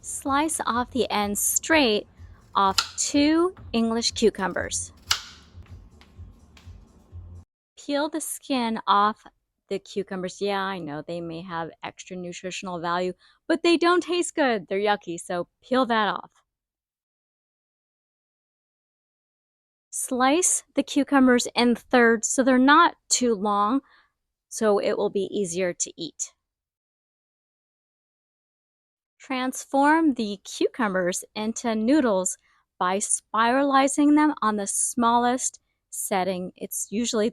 Slice off the ends straight off 2 English cucumbers. Peel the skin off the cucumbers. Yeah, I know they may have extra nutritional value, but they don't taste good. They're yucky, so peel that off. Slice the cucumbers in thirds so they're not too long, so it will be easier to eat. Transform the cucumbers into noodles by spiralizing them on the smallest setting. It's usually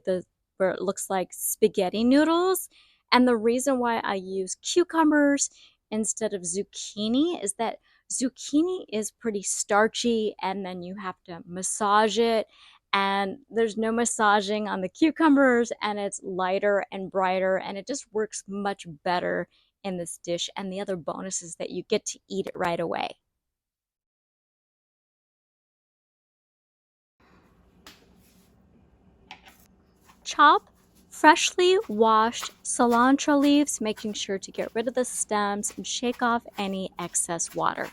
where it looks like spaghetti noodles. And the reason why I use cucumbers instead of zucchini is that zucchini is pretty starchy and then you have to massage it. And there's no massaging on the cucumbers, and it's lighter and brighter, and it just works much better in this dish. And the other bonus is that you get to eat it right away. Chop freshly washed cilantro leaves, making sure to get rid of the stems and shake off any excess water.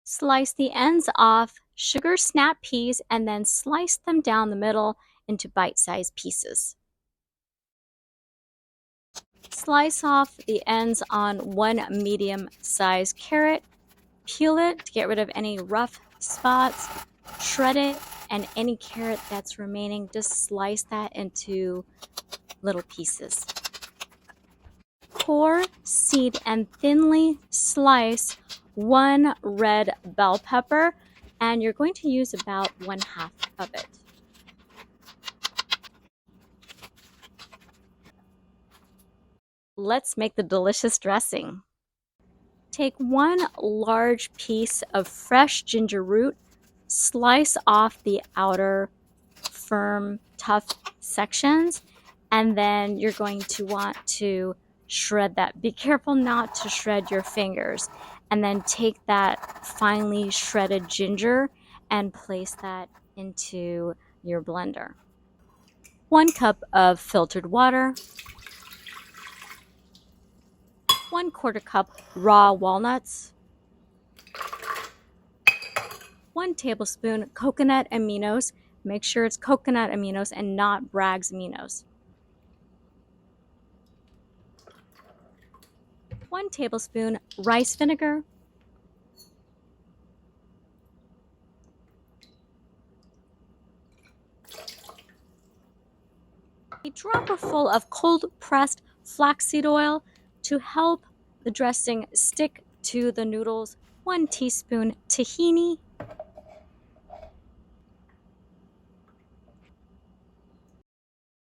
Slice the ends off sugar snap peas and then slice them down the middle into bite-sized pieces. Slice off the ends on 1 medium-sized carrot. Peel it to get rid of any rough spots. Shred it, and any carrot that's remaining, just slice that into little pieces. Core, seed, and thinly slice 1 red bell pepper, and you're going to use about 1/2 of it. Let's make the delicious dressing. Take 1 large piece of fresh ginger root, slice off the outer firm, tough sections, and then you're going to want to shred that. Be careful not to shred your fingers. And then take that finely shredded ginger and place that into your blender. 1 cup of filtered water, 1/4 cup raw walnuts, 1 tablespoon coconut aminos. Make sure it's coconut aminos and not Bragg's aminos. 1 tablespoon rice vinegar, a dropperful of cold pressed flaxseed oil to help the dressing stick to the noodles, 1 teaspoon tahini,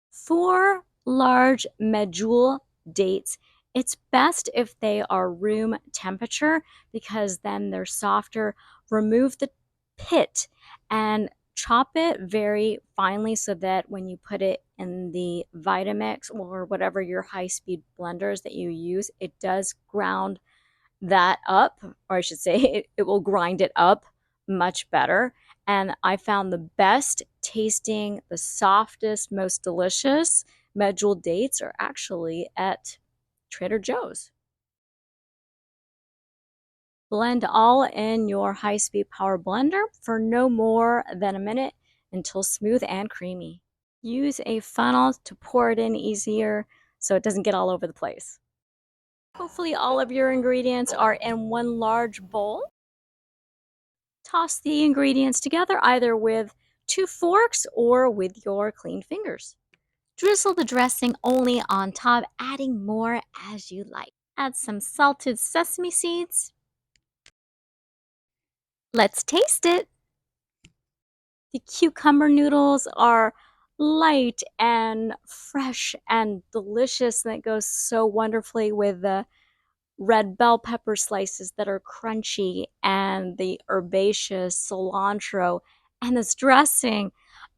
4 large medjool dates. It's best if they are room temperature because then they're softer. Remove the pit and chop it very finely so that when you put it in the Vitamix or whatever your high-speed blenders that you use, it does ground that up, or I should say it will grind it up much better. And I found the best tasting, the softest, most delicious medjool dates are actually at Trader Joe's. Blend all in your high-speed power blender for no more than a minute until smooth and creamy. Use a funnel to pour it in easier so it doesn't get all over the place. Hopefully all of your ingredients are in 1 large bowl. Toss the ingredients together either with 2 forks or with your clean fingers. Drizzle the dressing only on top, adding more as you like. Add some salted sesame seeds. Let's taste it. The cucumber noodles are light and fresh and delicious, and it goes so wonderfully with the red bell pepper slices that are crunchy and the herbaceous cilantro and this dressing.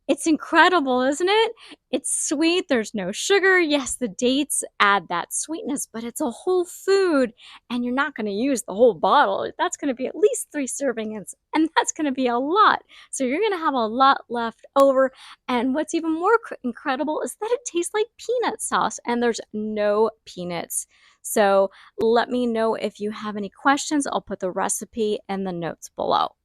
It's incredible, isn't it? It's sweet. There's no sugar. Yes, the dates add that sweetness, but it's a whole food and you're not going to use the whole bottle. That's going to be at least 3 servings and that's going to be a lot. So you're going to have a lot left over. And what's even more incredible is that it tastes like peanut sauce and there's no peanuts. So let me know if you have any questions. I'll put the recipe in the notes below.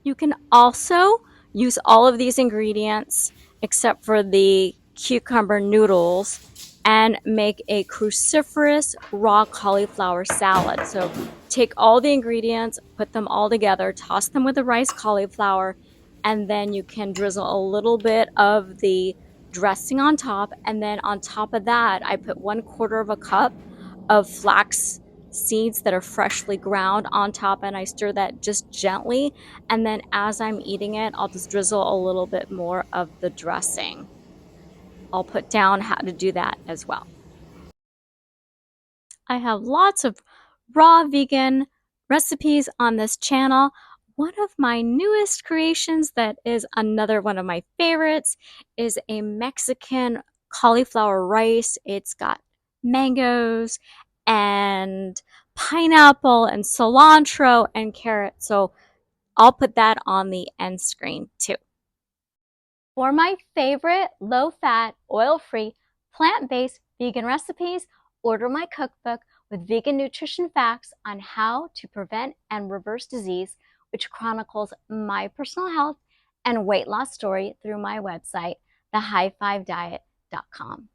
You can also use all of these ingredients except for the cucumber noodles and make a cruciferous raw cauliflower salad. So take all the ingredients, put them all together, toss them with the rice cauliflower, and then you can drizzle a little bit of the dressing on top. And then on top of that, I put 1/4 of a cup of flax seeds that are freshly ground on top, and I stir that just gently. And then as I'm eating it, I'll just drizzle a little bit more of the dressing. I'll put down how to do that as well. I have lots of raw vegan recipes on this channel. One of my newest creations that is another one of my favorites is a Mexican cauliflower rice. It's got mangoes and pineapple and cilantro and carrot. So I'll put that on the end screen too. For my favorite low-fat, oil-free, plant-based vegan recipes, order my cookbook with vegan nutrition facts on how to prevent and reverse disease, which chronicles my personal health and weight loss story through my website, thehigh5diet.com.